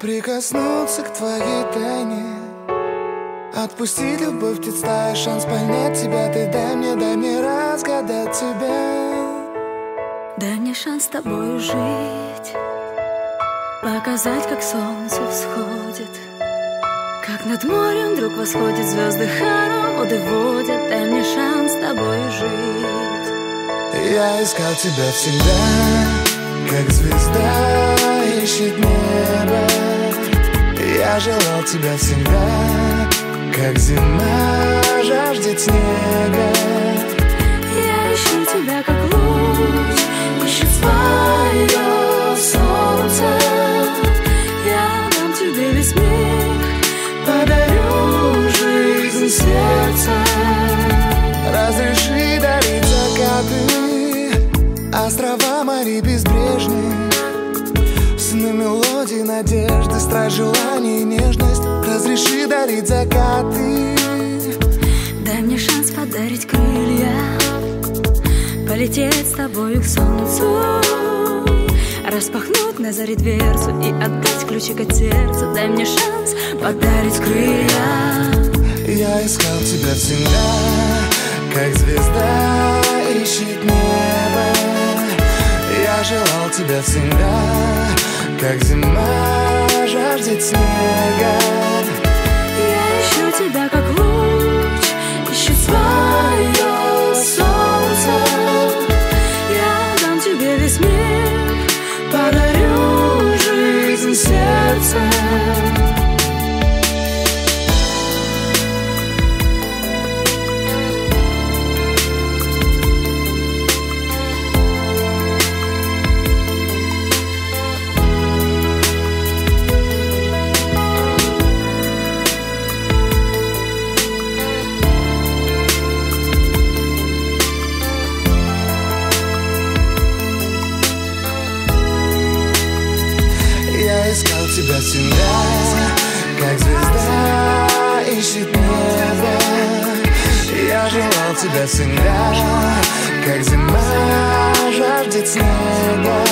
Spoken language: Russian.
Прикоснуться к твоей тайне, отпустить любовь, представить шанс понять тебя. Ты дай мне разгадать тебя. Дай мне шанс с тобою жить, показать, как солнце всходит, как над морем вдруг восходят звезды, хороводы водят. Дай мне шанс с тобою жить. Я искал тебя всегда, как звезда ищет небо. Я желал тебя всегда, как зима жаждет снега. Я ищу тебя, как луч ищет свое солнце. Я дам тебе весь мир, подарю жизнь сердца. Разреши дарить закаты, острова, моря безбрежные, сны, мелодии, надежды, страсть, желание и нежность. Разреши дарить закаты. Дай мне шанс подарить крылья, полететь с тобою к солнцу, распахнуть на заре дверцу и отдать ключик от сердца. Дай мне шанс подарить крылья. Я искал тебя всегда, как звезда ищет небо. Я желал тебя всегда, как зима жаждет снега. Я ищу тебя, как луч ищет свое солнце. Я дам тебе весь мир, подарю жизнь сердца. Я искал тебя всегда, как звезда ищет небо. Я желал тебя всегда, как зима жаждет снега.